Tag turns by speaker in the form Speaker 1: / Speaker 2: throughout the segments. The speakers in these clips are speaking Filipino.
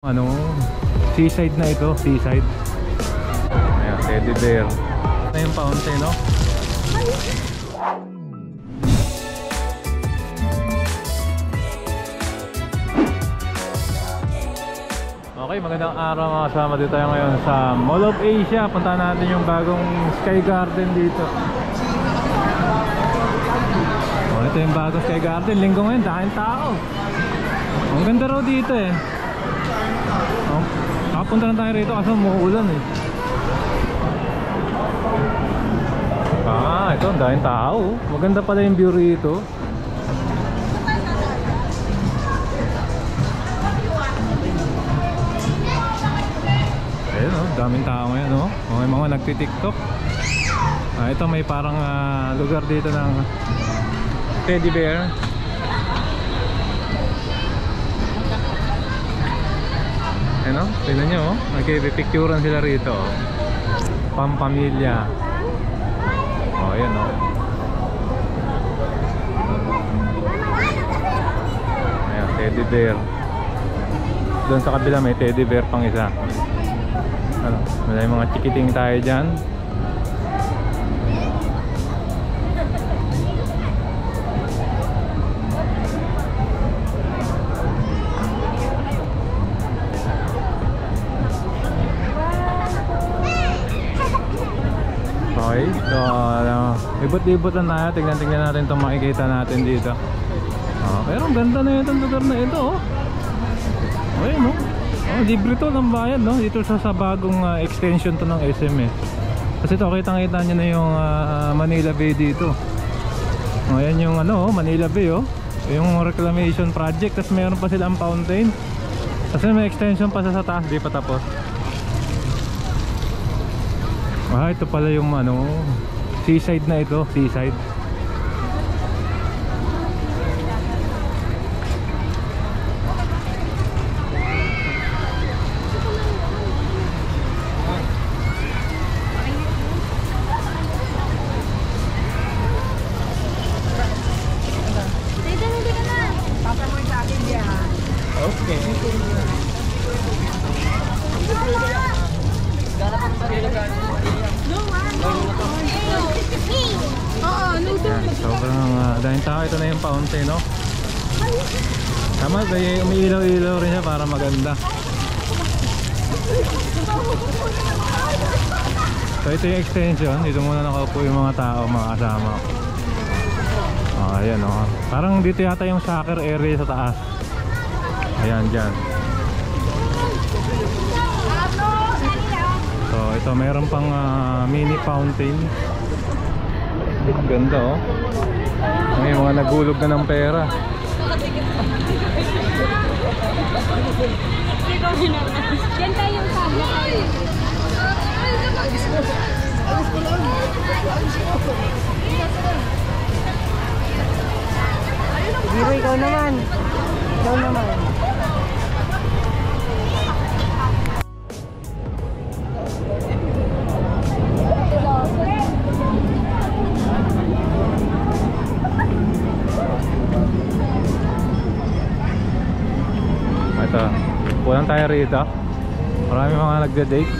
Speaker 1: Ano, seaside na ito, seaside. Ayan, teddy bear. Ito yung fountain, no? Okay, magandang araw mga kasama. Dito tayo ngayon sa Mall of Asia. Punta natin yung bagong Sky Garden dito. Oh, ito yung bagong Sky Garden. Linggo ngayon, dahil tao. Ang ganda raw dito eh. Oh, nakapunta na tayo rito kasi umuulan eh. Ito ang daming tao. Maganda pala yung view rito. Ayun oh, daming tao ngayon oh. May mga nagti-tiktok. Ito may parang lugar dito ng teddy bear. Ano? Tignan nyo oh. Nagpipicturan sila rito oh. Pampamilya. Oh, ayan oh. Ayan, teddy bear. Doon sa kabila may teddy bear pang isa. Ano? May mga chikiting tayo dyan. Okay, so ibot-ibot lang tayo. Tignan natin itong makikita natin dito. Pero ang ganda na itong lugar na ito oh. Okay no? Libre to ng bayad no? Dito sa bagong extension to ng SM eh. Kasi ito kitang-kita nyo na yung Manila Bay dito. Ayan yung ano, Manila Bay oh. Yung reclamation project. Tapos meron pa silang fountain. Kasi may extension pa sa taas. Di pa tapos. Ito pala yung ano, seaside na ito, seaside. Okay. Sobrang dahil tao. Ito na yung fountain no? Tama, umiilaw-ilaw rin siya para maganda. So ito yung extension. Dito muna nakaupo yung mga tao, mga kasama. Ayan o parang dito yata yung soccer area sa taas. Ayan dyan. So ito meron pang mini fountain. Ganda oh. May mga nagulog na ng pera.
Speaker 2: Yan tayo yung sabla.
Speaker 3: Zero, ikaw naman. Ikaw naman.
Speaker 1: Ito, pulang tayo rito. Marami mga nagda-date.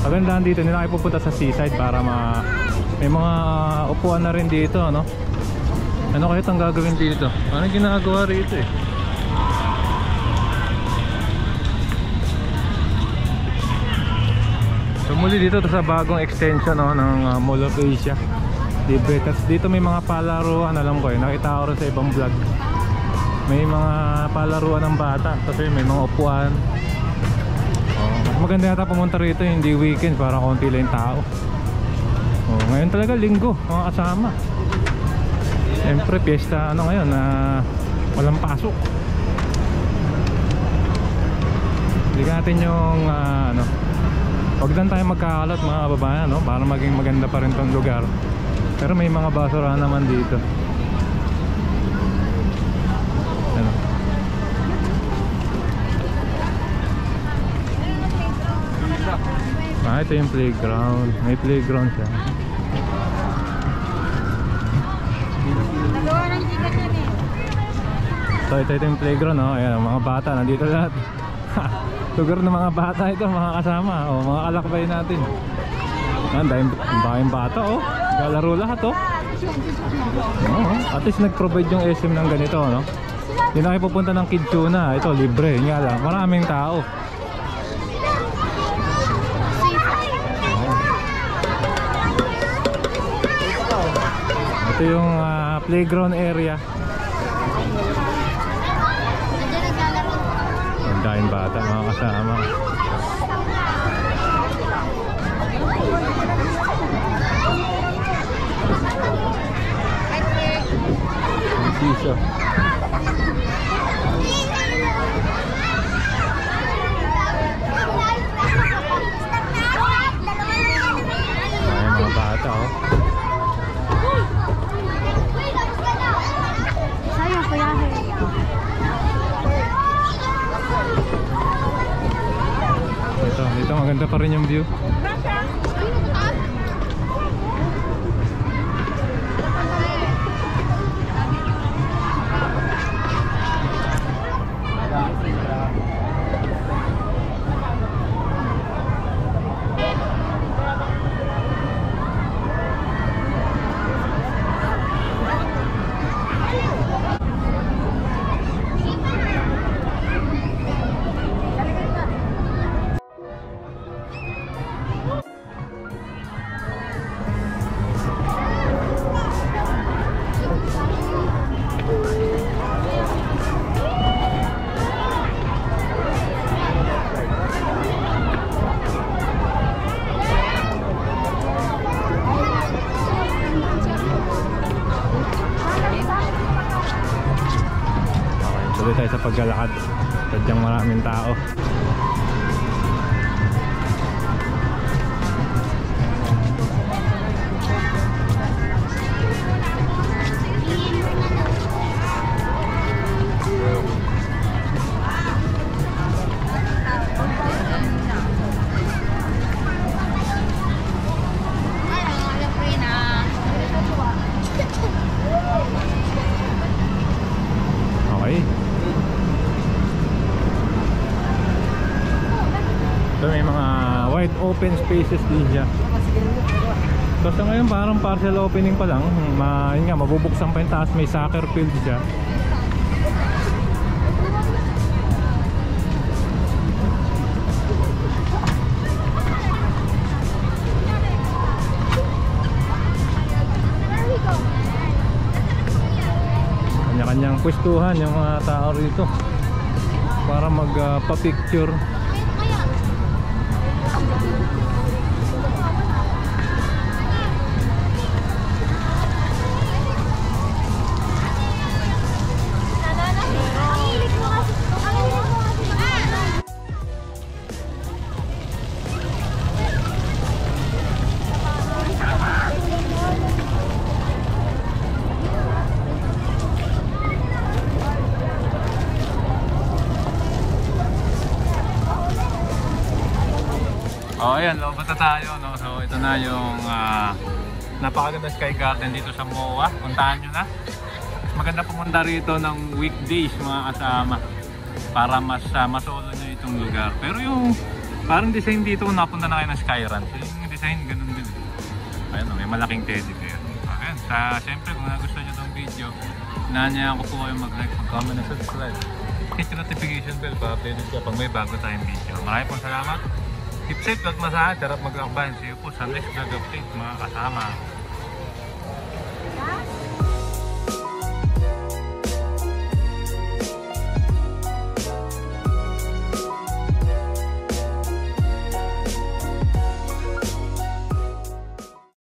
Speaker 1: Magandaan dito, hindi na kayo pupunta sa seaside para may mga upuan na rin dito, no? Ano kayo itong gagawin dito? Ano ginagawa rito eh? So muli dito sa bagong extension no, ng Mall of Asia. Libre. Kasi dito may mga palaruan, alam ko eh. Nakita ko rin sa ibang vlog. May mga palaruan ng bata. Kasi may mga upuan. Maganda yata pumunta rito hindi weekend para konti lang yung tao. Ngayon talaga linggo mga kasama. Siyempre piyesta ano ngayon na walang pasok. Hindi natin yung ano, huwag lang tayo magkakalat mga kababayan no? Para maging maganda pa rin tong lugar. Pero may mga basura naman dito. Ano? Ito yung playground. May playground siya. Ito yung playground, no? Ayan, mga bata, nandito lahat. Lugar ng mga bata ito, mga kasama, o mga kalakbay natin. Ang daming bata, oh. Galaro lahat, oh. At least nag-provide yung SM ng ganito, no? Hindi na kayo pupunta ng Kidsuna. Ito, libre, nga lang. Maraming tao. Ito yung playground area. Ang daming bata, mga kasama. Sisa. Ay, mga bata, oh.
Speaker 2: Sayang kuya.
Speaker 1: Dito maganda pa rin yung view. Tuloy tayo sa paglalakad. Sadyang maraming tao. Okay. So may mga wide open spaces din siya. So sa ngayon parang partial opening pa lang. Yun nga, mabubuksan pa yung taas. May soccer field siya. Kanya-kanyang pwestuhan yung mga tao rito para magpa-picture. Oh, ayan, lobot na tayo, no? So, ito na yung napakaganda sky garden dito sa MOA. Puntahan nyo na. Maganda pumunta rito ng weekdays, mga kasama, para mas masolo nyo itong lugar. Pero yung parang design dito, kung napunta na kayo ng Skyranch, yung design ganun din. Ayan, may malaking teddy bear. Ayan, siyempre, kung nagustuhan nyo itong video, nanayaan ko po kayo mag-like, mag-comment na subscribe. Hit yung notification bell para update siya pag may bago tayong video. Maraming pong salamat. Keep safe, wag masahan, sarap mag-lakbayan. See you po sa next vlog update, mga kasama.